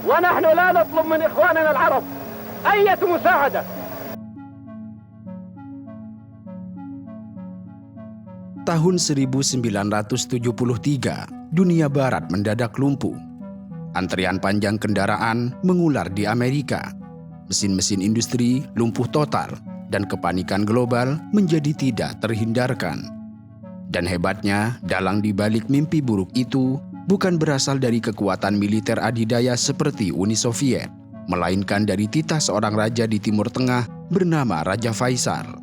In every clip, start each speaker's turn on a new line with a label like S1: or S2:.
S1: ونحن لا نطلب من إخواننا العرب أي مساعدة.
S2: Tahun 1973, dunia barat mendadak lumpuh. Antrian panjang kendaraan mengular di Amerika. Mesin-mesin industri lumpuh total dan kepanikan global menjadi tidak terhindarkan. Dan hebatnya, dalang di balik mimpi buruk itu bukan berasal dari kekuatan militer adidaya seperti Uni Soviet, melainkan dari titah seorang raja di Timur Tengah bernama Raja Faisal.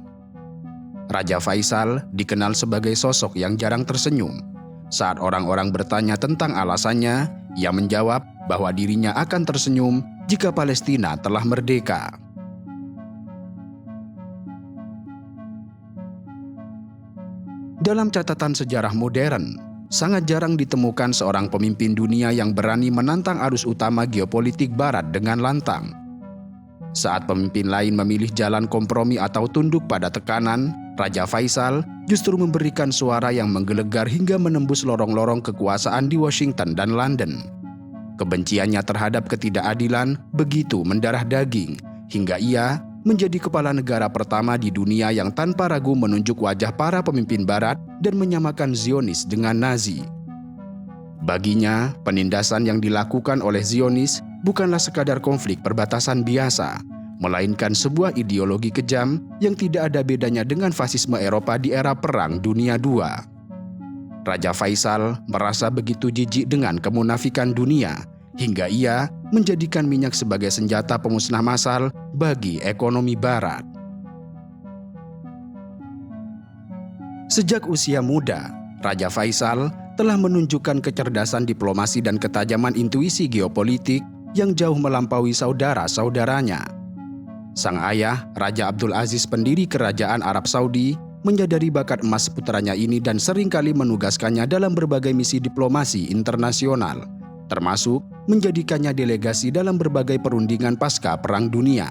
S2: Raja Faisal dikenal sebagai sosok yang jarang tersenyum. Saat orang-orang bertanya tentang alasannya, ia menjawab bahwa dirinya akan tersenyum jika Palestina telah merdeka. Dalam catatan sejarah modern, sangat jarang ditemukan seorang pemimpin dunia yang berani menantang arus utama geopolitik Barat dengan lantang. Saat pemimpin lain memilih jalan kompromi atau tunduk pada tekanan, Raja Faisal justru memberikan suara yang menggelegar hingga menembus lorong-lorong kekuasaan di Washington dan London. Kebenciannya terhadap ketidakadilan begitu mendarah daging, hingga ia menjadi kepala negara pertama di dunia yang tanpa ragu menunjuk wajah para pemimpin Barat dan menyamakan Zionis dengan Nazi. Baginya, penindasan yang dilakukan oleh Zionis bukanlah sekadar konflik perbatasan biasa, melainkan sebuah ideologi kejam yang tidak ada bedanya dengan fasisme Eropa di era Perang Dunia II. Raja Faisal merasa begitu jijik dengan kemunafikan dunia, hingga ia menjadikan minyak sebagai senjata pemusnah massal bagi ekonomi Barat. Sejak usia muda, Raja Faisal telah menunjukkan kecerdasan diplomasi dan ketajaman intuisi geopolitik yang jauh melampaui saudara-saudaranya. Sang ayah, Raja Abdul Aziz, pendiri Kerajaan Arab Saudi, menyadari bakat emas putranya ini dan seringkali menugaskannya dalam berbagai misi diplomasi internasional, termasuk menjadikannya delegasi dalam berbagai perundingan pasca Perang Dunia.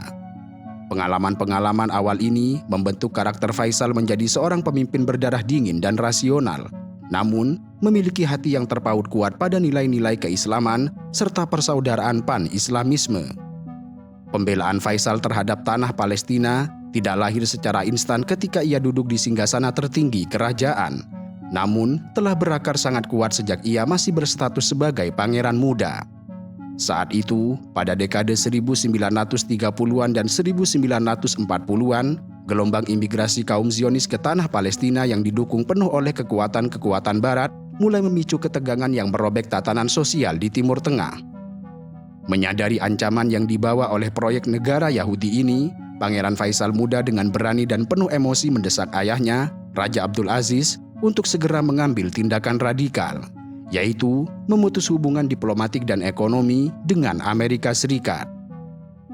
S2: Pengalaman-pengalaman awal ini membentuk karakter Faisal menjadi seorang pemimpin berdarah dingin dan rasional, namun memiliki hati yang terpaut kuat pada nilai-nilai keislaman serta persaudaraan pan-Islamisme. Pembelaan Faisal terhadap tanah Palestina tidak lahir secara instan ketika ia duduk di singgasana tertinggi kerajaan, namun telah berakar sangat kuat sejak ia masih berstatus sebagai pangeran muda. Saat itu, pada dekade 1930-an dan 1940-an, gelombang imigrasi kaum Zionis ke tanah Palestina yang didukung penuh oleh kekuatan-kekuatan Barat mulai memicu ketegangan yang merobek tatanan sosial di Timur Tengah. Menyadari ancaman yang dibawa oleh proyek negara Yahudi ini, Pangeran Faisal muda dengan berani dan penuh emosi mendesak ayahnya, Raja Abdul Aziz, untuk segera mengambil tindakan radikal, yaitu memutus hubungan diplomatik dan ekonomi dengan Amerika Serikat.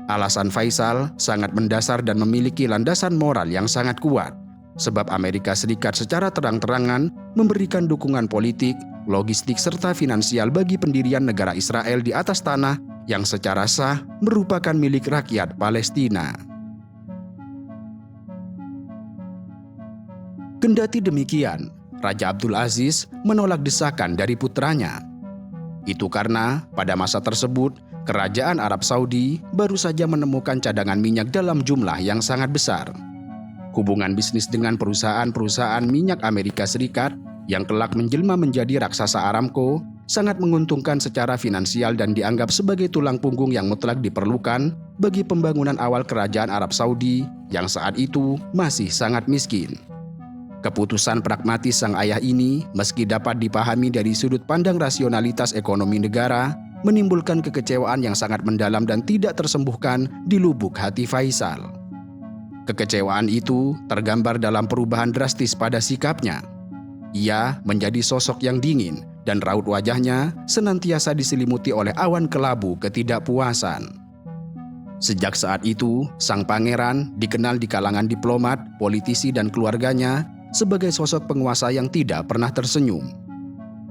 S2: Alasan Faisal sangat mendasar dan memiliki landasan moral yang sangat kuat, sebab Amerika Serikat secara terang-terangan memberikan dukungan politik, logistik, serta finansial bagi pendirian negara Israel di atas tanah yang secara sah merupakan milik rakyat Palestina. Kendati demikian, Raja Abdul Aziz menolak desakan dari putranya. Itu karena pada masa tersebut, Kerajaan Arab Saudi baru saja menemukan cadangan minyak dalam jumlah yang sangat besar. Hubungan bisnis dengan perusahaan-perusahaan minyak Amerika Serikat yang kelak menjelma menjadi raksasa Aramco sangat menguntungkan secara finansial dan dianggap sebagai tulang punggung yang mutlak diperlukan bagi pembangunan awal Kerajaan Arab Saudi yang saat itu masih sangat miskin. Keputusan pragmatis sang ayah ini, meski dapat dipahami dari sudut pandang rasionalitas ekonomi negara, menimbulkan kekecewaan yang sangat mendalam dan tidak tersembuhkan di lubuk hati Faisal. Kekecewaan itu tergambar dalam perubahan drastis pada sikapnya. Ia menjadi sosok yang dingin dan raut wajahnya senantiasa diselimuti oleh awan kelabu ketidakpuasan. Sejak saat itu, sang pangeran dikenal di kalangan diplomat, politisi, dan keluarganya sebagai sosok penguasa yang tidak pernah tersenyum.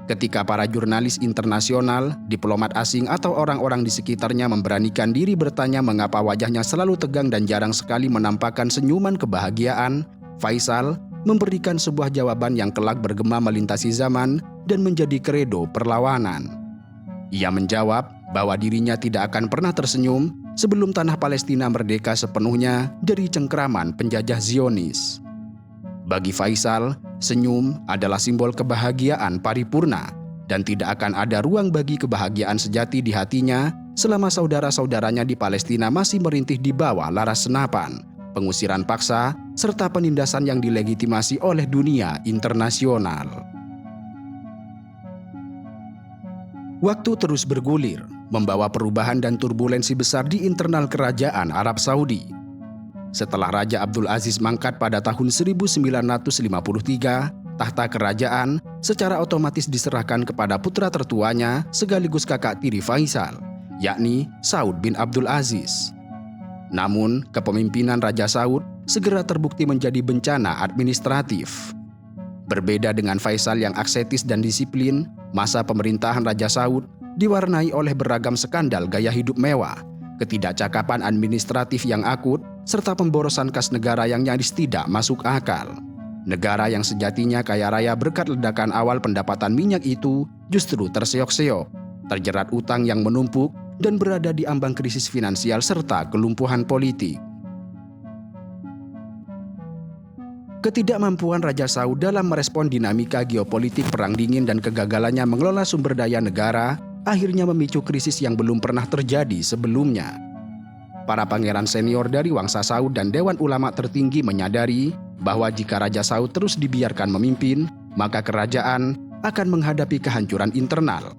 S2: Ketika para jurnalis internasional, diplomat asing, atau orang-orang di sekitarnya memberanikan diri bertanya mengapa wajahnya selalu tegang dan jarang sekali menampakkan senyuman kebahagiaan, Faisal memberikan sebuah jawaban yang kelak bergema melintasi zaman dan menjadi kredo perlawanan. Ia menjawab bahwa dirinya tidak akan pernah tersenyum sebelum tanah Palestina merdeka sepenuhnya dari cengkraman penjajah Zionis. Bagi Faisal, senyum adalah simbol kebahagiaan paripurna dan tidak akan ada ruang bagi kebahagiaan sejati di hatinya selama saudara-saudaranya di Palestina masih merintih di bawah laras senapan, pengusiran paksa, serta penindasan yang dilegitimasi oleh dunia internasional. Waktu terus bergulir, membawa perubahan dan turbulensi besar di internal kerajaan Arab Saudi. Setelah Raja Abdul Aziz mangkat pada tahun 1953, tahta kerajaan secara otomatis diserahkan kepada putra tertuanya sekaligus kakak tiri Faisal, yakni Saud bin Abdul Aziz. Namun, kepemimpinan Raja Saud segera terbukti menjadi bencana administratif. Berbeda dengan Faisal yang asketis dan disiplin, masa pemerintahan Raja Saud diwarnai oleh beragam skandal gaya hidup mewah, ketidakcakapan administratif yang akut, serta pemborosan kas negara yang nyaris tidak masuk akal. Negara yang sejatinya kaya raya berkat ledakan awal pendapatan minyak itu justru terseok-seok, terjerat utang yang menumpuk, dan berada di ambang krisis finansial serta kelumpuhan politik. Ketidakmampuan Raja Saud dalam merespon dinamika geopolitik perang dingin dan kegagalannya mengelola sumber daya negara akhirnya memicu krisis yang belum pernah terjadi sebelumnya. Para pangeran senior dari Wangsa Saud dan Dewan Ulama tertinggi menyadari bahwa jika Raja Saud terus dibiarkan memimpin, maka kerajaan akan menghadapi kehancuran internal.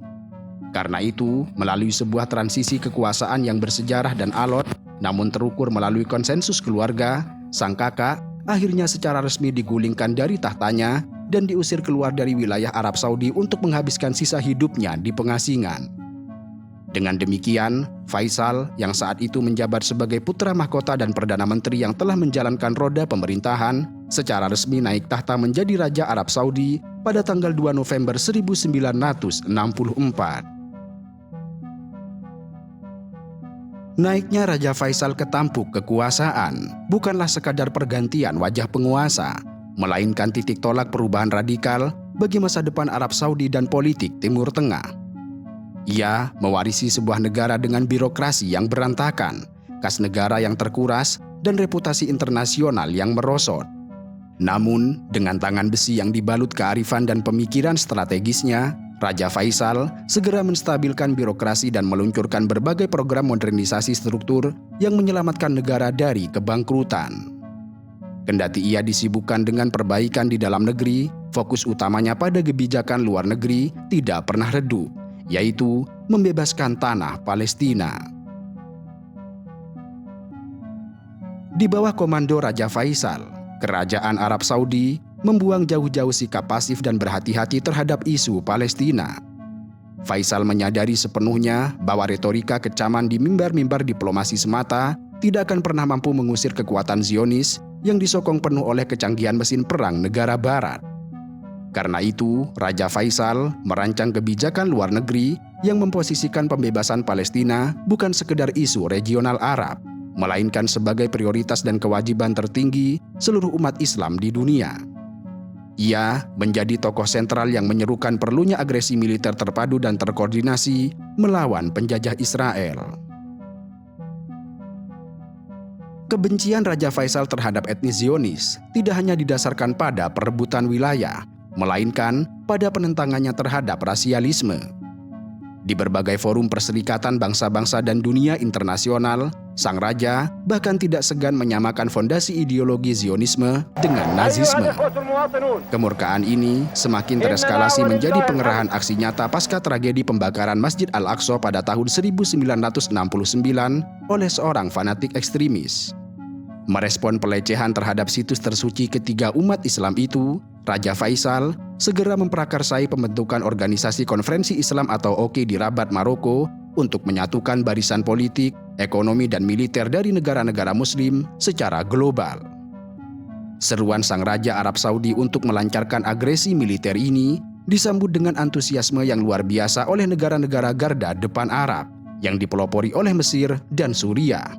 S2: Karena itu, melalui sebuah transisi kekuasaan yang bersejarah dan alot, namun terukur melalui konsensus keluarga, sang kakak akhirnya secara resmi digulingkan dari tahtanya dan diusir keluar dari wilayah Arab Saudi untuk menghabiskan sisa hidupnya di pengasingan. Dengan demikian, Faisal yang saat itu menjabat sebagai putra mahkota dan Perdana Menteri yang telah menjalankan roda pemerintahan, secara resmi naik tahta menjadi Raja Arab Saudi pada tanggal 2 November 1964. Naiknya Raja Faisal ke tampuk kekuasaan bukanlah sekadar pergantian wajah penguasa, melainkan titik tolak perubahan radikal bagi masa depan Arab Saudi dan politik Timur Tengah. Ia mewarisi sebuah negara dengan birokrasi yang berantakan, kas negara yang terkuras, dan reputasi internasional yang merosot. Namun, dengan tangan besi yang dibalut kearifan dan pemikiran strategisnya, Raja Faisal segera menstabilkan birokrasi dan meluncurkan berbagai program modernisasi struktur yang menyelamatkan negara dari kebangkrutan. Kendati ia disibukkan dengan perbaikan di dalam negeri, fokus utamanya pada kebijakan luar negeri tidak pernah redup, yaitu membebaskan tanah Palestina. Di bawah komando Raja Faisal, Kerajaan Arab Saudi membuang jauh-jauh sikap pasif dan berhati-hati terhadap isu Palestina. Faisal menyadari sepenuhnya bahwa retorika kecaman di mimbar-mimbar diplomasi semata tidak akan pernah mampu mengusir kekuatan Zionis yang disokong penuh oleh kecanggihan mesin perang negara barat. Karena itu, Raja Faisal merancang kebijakan luar negeri yang memposisikan pembebasan Palestina bukan sekedar isu regional Arab, melainkan sebagai prioritas dan kewajiban tertinggi seluruh umat Islam di dunia. Ia menjadi tokoh sentral yang menyerukan perlunya agresi militer terpadu dan terkoordinasi melawan penjajah Israel. Kebencian Raja Faisal terhadap etnis Zionis tidak hanya didasarkan pada perebutan wilayah, melainkan pada penentangannya terhadap rasialisme. Di berbagai forum perserikatan bangsa-bangsa dan dunia internasional, sang raja bahkan tidak segan menyamakan fondasi ideologi Zionisme dengan Nazisme. Kemurkaan ini semakin tereskalasi menjadi pengerahan aksi nyata pasca tragedi pembakaran Masjid Al-Aqsa pada tahun 1969 oleh seorang fanatik ekstremis. Merespon pelecehan terhadap situs tersuci ketiga umat Islam itu, Raja Faisal segera memprakarsai pembentukan organisasi Konferensi Islam atau OKI di Rabat, Maroko untuk menyatukan barisan politik, ekonomi, dan militer dari negara-negara Muslim secara global. Seruan sang Raja Arab Saudi untuk melancarkan agresi militer ini disambut dengan antusiasme yang luar biasa oleh negara-negara garda depan Arab yang dipelopori oleh Mesir dan Suriah.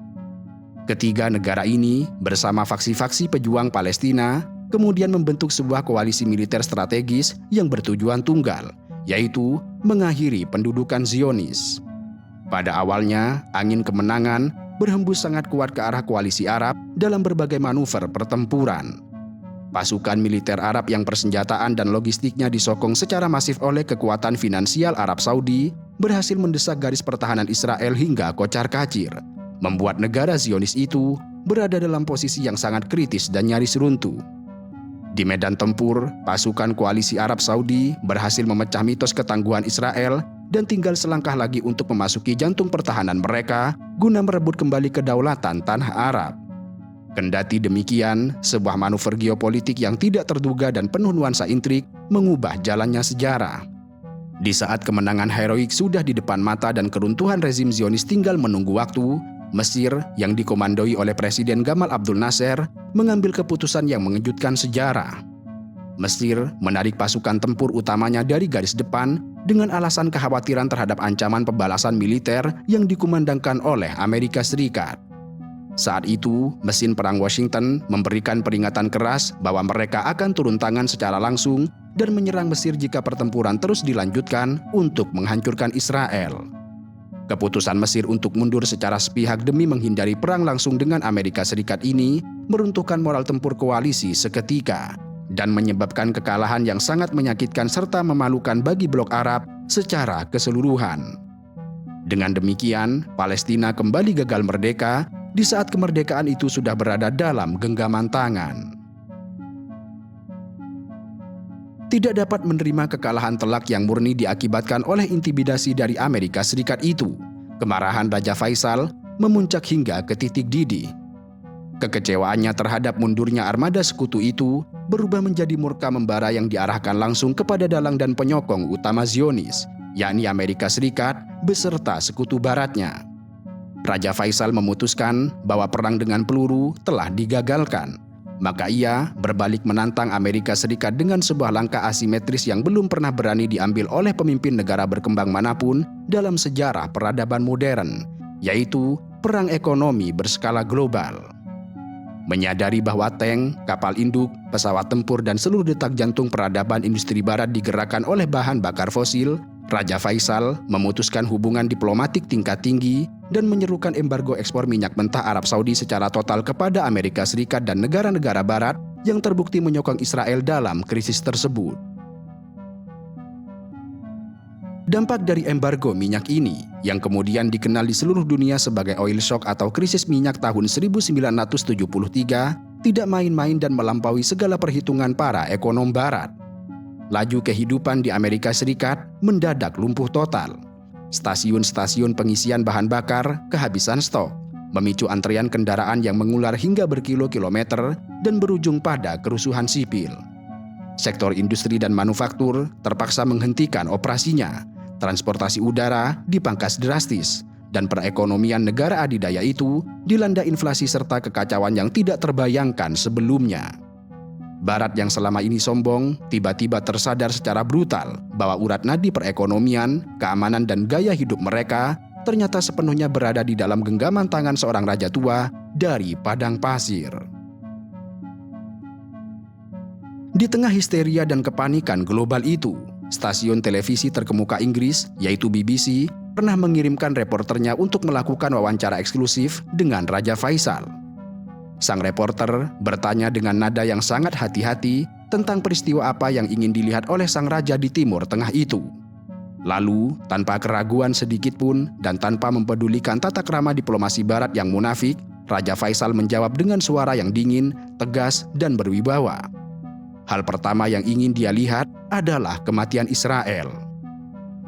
S2: Ketiga negara ini bersama faksi-faksi pejuang Palestina kemudian membentuk sebuah koalisi militer strategis yang bertujuan tunggal, yaitu mengakhiri pendudukan Zionis. Pada awalnya, angin kemenangan berhembus sangat kuat ke arah koalisi Arab dalam berbagai manuver pertempuran. Pasukan militer Arab yang persenjataan dan logistiknya disokong secara masif oleh kekuatan finansial Arab Saudi berhasil mendesak garis pertahanan Israel hingga kocar-kacir, membuat negara Zionis itu berada dalam posisi yang sangat kritis dan nyaris runtuh. Di medan tempur, pasukan koalisi Arab Saudi berhasil memecah mitos ketangguhan Israel dan tinggal selangkah lagi untuk memasuki jantung pertahanan mereka guna merebut kembali kedaulatan tanah Arab. Kendati demikian, sebuah manuver geopolitik yang tidak terduga dan penuh nuansa intrik mengubah jalannya sejarah. Di saat kemenangan heroik sudah di depan mata dan keruntuhan rezim Zionis tinggal menunggu waktu, Mesir yang dikomandoi oleh Presiden Gamal Abdul Nasser mengambil keputusan yang mengejutkan sejarah. Mesir menarik pasukan tempur utamanya dari garis depan dengan alasan kekhawatiran terhadap ancaman pembalasan militer yang dikumandangkan oleh Amerika Serikat. Saat itu, mesin perang Washington memberikan peringatan keras bahwa mereka akan turun tangan secara langsung dan menyerang Mesir jika pertempuran terus dilanjutkan untuk menghancurkan Israel. Keputusan Mesir untuk mundur secara sepihak demi menghindari perang langsung dengan Amerika Serikat ini meruntuhkan moral tempur koalisi seketika dan menyebabkan kekalahan yang sangat menyakitkan serta memalukan bagi blok Arab secara keseluruhan. Dengan demikian, Palestina kembali gagal merdeka di saat kemerdekaan itu sudah berada dalam genggaman tangan. Tidak dapat menerima kekalahan telak yang murni diakibatkan oleh intimidasi dari Amerika Serikat itu, kemarahan Raja Faisal memuncak hingga ke titik didih. Kekecewaannya terhadap mundurnya armada sekutu itu berubah menjadi murka membara yang diarahkan langsung kepada dalang dan penyokong utama Zionis, yakni Amerika Serikat beserta sekutu baratnya. Raja Faisal memutuskan bahwa perang dengan peluru telah digagalkan. Maka ia berbalik menantang Amerika Serikat dengan sebuah langkah asimetris yang belum pernah berani diambil oleh pemimpin negara berkembang manapun dalam sejarah peradaban modern, yaitu perang ekonomi berskala global. Menyadari bahwa tank, kapal induk, pesawat tempur, dan seluruh detak jantung peradaban industri barat digerakkan oleh bahan bakar fosil, Raja Faisal memutuskan hubungan diplomatik tingkat tinggi dan menyerukan embargo ekspor minyak mentah Arab Saudi secara total kepada Amerika Serikat dan negara-negara barat yang terbukti menyokong Israel dalam krisis tersebut. Dampak dari embargo minyak ini, yang kemudian dikenal di seluruh dunia sebagai oil shock atau krisis minyak tahun 1973, tidak main-main dan melampaui segala perhitungan para ekonom barat. Laju kehidupan di Amerika Serikat mendadak lumpuh total. Stasiun-stasiun pengisian bahan bakar kehabisan stok, memicu antrean kendaraan yang mengular hingga berkilo-kilometer dan berujung pada kerusuhan sipil. Sektor industri dan manufaktur terpaksa menghentikan operasinya, transportasi udara dipangkas drastis, dan perekonomian negara adidaya itu dilanda inflasi serta kekacauan yang tidak terbayangkan sebelumnya. Barat yang selama ini sombong, tiba-tiba tersadar secara brutal bahwa urat nadi perekonomian, keamanan, dan gaya hidup mereka ternyata sepenuhnya berada di dalam genggaman tangan seorang raja tua dari padang pasir. Di tengah histeria dan kepanikan global itu, stasiun televisi terkemuka Inggris, yaitu BBC, pernah mengirimkan reporternya untuk melakukan wawancara eksklusif dengan Raja Faisal. Sang reporter bertanya dengan nada yang sangat hati-hati tentang peristiwa apa yang ingin dilihat oleh sang raja di Timur Tengah itu. Lalu, tanpa keraguan sedikit pun dan tanpa mempedulikan tata krama diplomasi barat yang munafik, Raja Faisal menjawab dengan suara yang dingin, tegas, dan berwibawa. Hal pertama yang ingin dia lihat adalah kematian Israel.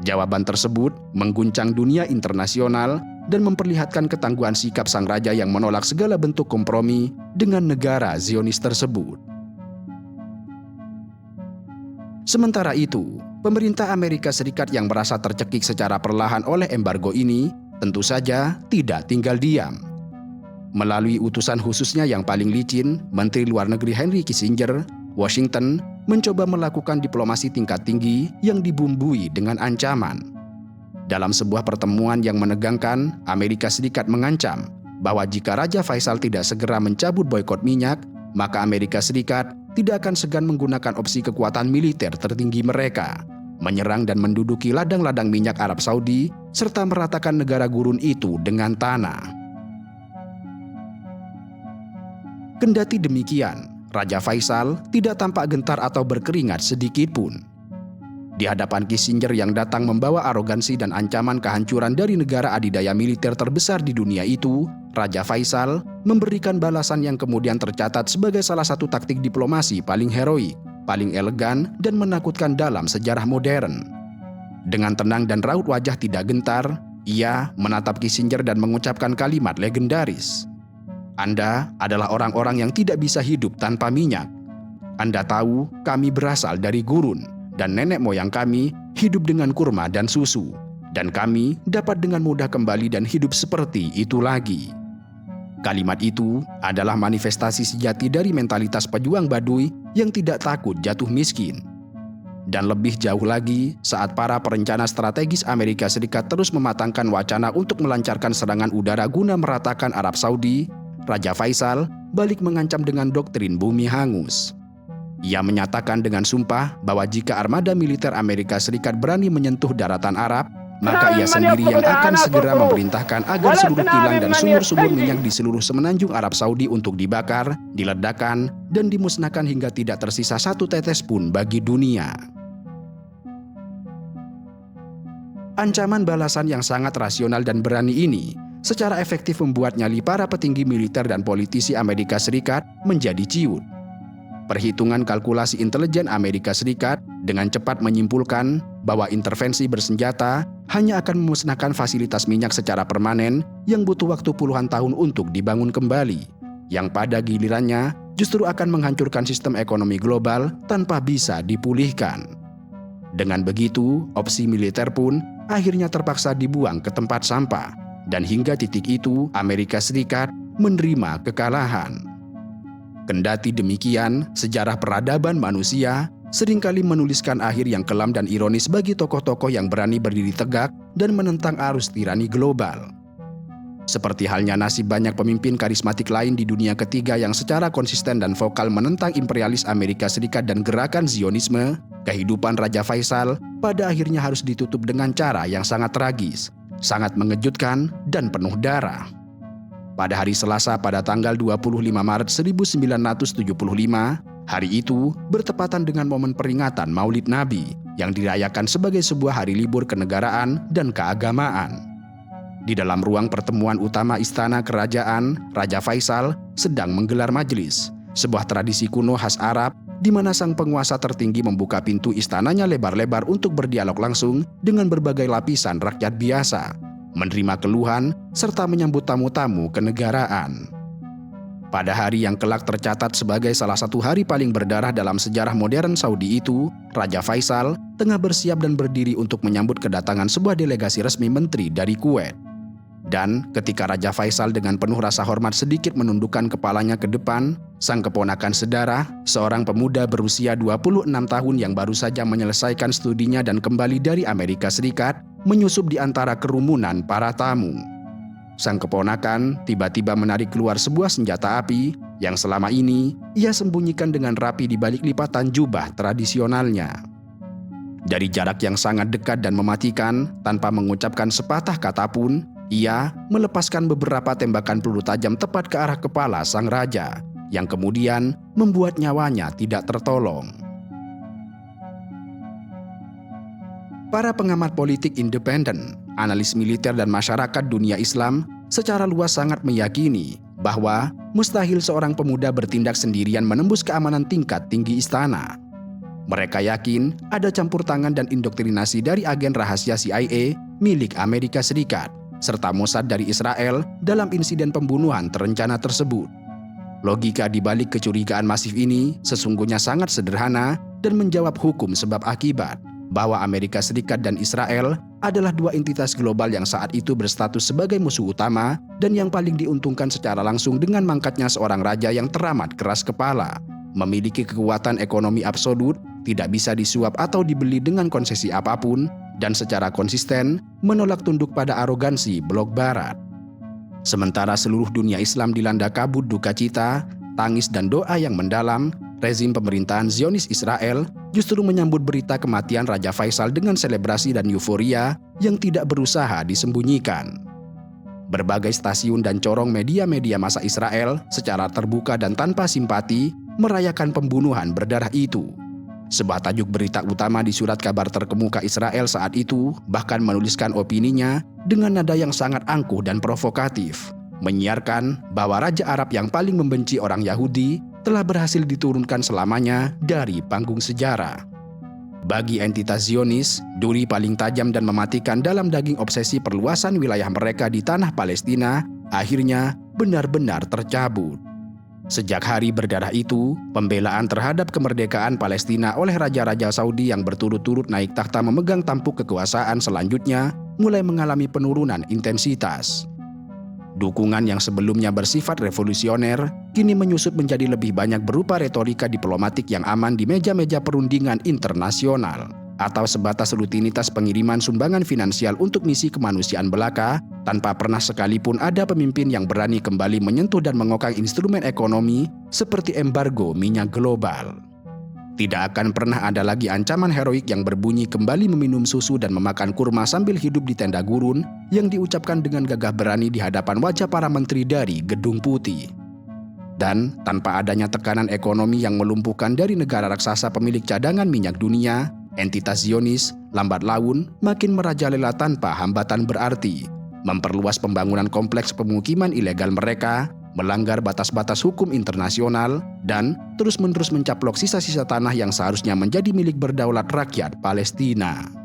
S2: Jawaban tersebut mengguncang dunia internasional dan memperlihatkan ketangguhan sikap sang raja yang menolak segala bentuk kompromi dengan negara Zionis tersebut. Sementara itu, pemerintah Amerika Serikat yang merasa tercekik secara perlahan oleh embargo ini tentu saja tidak tinggal diam. Melalui utusan khususnya yang paling licin, Menteri Luar Negeri Henry Kissinger, Washington mencoba melakukan diplomasi tingkat tinggi yang dibumbui dengan ancaman. Dalam sebuah pertemuan yang menegangkan, Amerika Serikat mengancam bahwa jika Raja Faisal tidak segera mencabut boikot minyak, maka Amerika Serikat tidak akan segan menggunakan opsi kekuatan militer tertinggi mereka, menyerang dan menduduki ladang-ladang minyak Arab Saudi, serta meratakan negara gurun itu dengan tanah. Kendati demikian, Raja Faisal tidak tampak gentar atau berkeringat sedikit pun. Di hadapan Kissinger yang datang membawa arogansi dan ancaman kehancuran dari negara adidaya militer terbesar di dunia itu, Raja Faisal memberikan balasan yang kemudian tercatat sebagai salah satu taktik diplomasi paling heroik, paling elegan, dan menakutkan dalam sejarah modern. Dengan tenang dan raut wajah tidak gentar, ia menatap Kissinger dan mengucapkan kalimat legendaris. "Anda adalah orang-orang yang tidak bisa hidup tanpa minyak. Anda tahu kami berasal dari gurun, dan nenek moyang kami hidup dengan kurma dan susu, dan kami dapat dengan mudah kembali dan hidup seperti itu lagi." Kalimat itu adalah manifestasi sejati dari mentalitas pejuang Baduy yang tidak takut jatuh miskin. Dan lebih jauh lagi, saat para perencana strategis Amerika Serikat terus mematangkan wacana untuk melancarkan serangan udara guna meratakan Arab Saudi, Raja Faisal balik mengancam dengan doktrin bumi hangus. Ia menyatakan dengan sumpah bahwa jika armada militer Amerika Serikat berani menyentuh daratan Arab, maka ia sendiri yang akan segera memerintahkan agar seluruh kilang dan sumur-sumur minyak di seluruh semenanjung Arab Saudi untuk dibakar, diledakkan, dan dimusnahkan hingga tidak tersisa satu tetes pun bagi dunia. Ancaman balasan yang sangat rasional dan berani ini secara efektif membuat nyali para petinggi militer dan politisi Amerika Serikat menjadi ciut. Perhitungan kalkulasi intelijen Amerika Serikat dengan cepat menyimpulkan bahwa intervensi bersenjata hanya akan memusnahkan fasilitas minyak secara permanen yang butuh waktu puluhan tahun untuk dibangun kembali, yang pada gilirannya justru akan menghancurkan sistem ekonomi global tanpa bisa dipulihkan. Dengan begitu, opsi militer pun akhirnya terpaksa dibuang ke tempat sampah, dan hingga titik itu Amerika Serikat menerima kekalahan. Kendati demikian, sejarah peradaban manusia seringkali menuliskan akhir yang kelam dan ironis bagi tokoh-tokoh yang berani berdiri tegak dan menentang arus tirani global. Seperti halnya nasib banyak pemimpin karismatik lain di dunia ketiga yang secara konsisten dan vokal menentang imperialis Amerika Serikat dan gerakan Zionisme, kehidupan Raja Faisal pada akhirnya harus ditutup dengan cara yang sangat tragis, sangat mengejutkan, dan penuh darah. Pada hari Selasa pada tanggal 25 Maret 1975, hari itu bertepatan dengan momen peringatan Maulid Nabi yang dirayakan sebagai sebuah hari libur kenegaraan dan keagamaan. Di dalam ruang pertemuan utama Istana Kerajaan, Raja Faisal sedang menggelar majelis, sebuah tradisi kuno khas Arab di mana sang penguasa tertinggi membuka pintu istananya lebar-lebar untuk berdialog langsung dengan berbagai lapisan rakyat biasa, menerima keluhan, serta menyambut tamu-tamu kenegaraan. Pada hari yang kelak tercatat sebagai salah satu hari paling berdarah dalam sejarah modern Saudi itu, Raja Faisal tengah bersiap dan berdiri untuk menyambut kedatangan sebuah delegasi resmi menteri dari Kuwait. Dan ketika Raja Faisal dengan penuh rasa hormat sedikit menundukkan kepalanya ke depan, sang keponakan sedarah, seorang pemuda berusia 26 tahun yang baru saja menyelesaikan studinya dan kembali dari Amerika Serikat, menyusup di antara kerumunan para tamu. Sang keponakan tiba-tiba menarik keluar sebuah senjata api yang selama ini ia sembunyikan dengan rapi di balik lipatan jubah tradisionalnya. Dari jarak yang sangat dekat dan mematikan, tanpa mengucapkan sepatah kata pun, ia melepaskan beberapa tembakan peluru tajam tepat ke arah kepala sang raja, yang kemudian membuat nyawanya tidak tertolong. Para pengamat politik independen, analis militer dan masyarakat dunia Islam secara luas sangat meyakini bahwa mustahil seorang pemuda bertindak sendirian menembus keamanan tingkat tinggi istana. Mereka yakin ada campur tangan dan indoktrinasi dari agen rahasia CIA milik Amerika Serikat, serta Mossad dari Israel dalam insiden pembunuhan terencana tersebut. Logika di balik kecurigaan masif ini sesungguhnya sangat sederhana dan menjawab hukum sebab akibat, bahwa Amerika Serikat dan Israel adalah dua entitas global yang saat itu berstatus sebagai musuh utama dan yang paling diuntungkan secara langsung dengan mangkatnya seorang raja yang teramat keras kepala, memiliki kekuatan ekonomi absolut, tidak bisa disuap atau dibeli dengan konsesi apapun, dan secara konsisten menolak tunduk pada arogansi blok barat. Sementara seluruh dunia Islam dilanda kabut duka cita, tangis dan doa yang mendalam, rezim pemerintahan Zionis Israel justru menyambut berita kematian Raja Faisal dengan selebrasi dan euforia yang tidak berusaha disembunyikan. Berbagai stasiun dan corong media-media massa Israel secara terbuka dan tanpa simpati merayakan pembunuhan berdarah itu. Sebuah tajuk berita utama di surat kabar terkemuka Israel saat itu bahkan menuliskan opininya dengan nada yang sangat angkuh dan provokatif, menyiarkan bahwa Raja Arab yang paling membenci orang Yahudi telah berhasil diturunkan selamanya dari panggung sejarah. Bagi entitas Zionis, duri paling tajam dan mematikan dalam daging obsesi perluasan wilayah mereka di tanah Palestina akhirnya benar-benar tercabut. Sejak hari berdarah itu, pembelaan terhadap kemerdekaan Palestina oleh raja-raja Saudi yang berturut-turut naik takhta memegang tampuk kekuasaan selanjutnya mulai mengalami penurunan intensitas. Dukungan yang sebelumnya bersifat revolusioner, kini menyusut menjadi lebih banyak berupa retorika diplomatik yang aman di meja-meja perundingan internasional, atau sebatas rutinitas pengiriman sumbangan finansial untuk misi kemanusiaan belaka, tanpa pernah sekalipun ada pemimpin yang berani kembali menyentuh dan mengokang instrumen ekonomi seperti embargo minyak global. Tidak akan pernah ada lagi ancaman heroik yang berbunyi kembali meminum susu dan memakan kurma sambil hidup di tenda gurun yang diucapkan dengan gagah berani di hadapan wajah para menteri dari Gedung Putih. Dan tanpa adanya tekanan ekonomi yang melumpuhkan dari negara raksasa pemilik cadangan minyak dunia, entitas Zionis lambat laun makin merajalela tanpa hambatan berarti, memperluas pembangunan kompleks pemukiman ilegal mereka, melanggar batas-batas hukum internasional, dan terus-menerus mencaplok sisa-sisa tanah yang seharusnya menjadi milik berdaulat rakyat Palestina.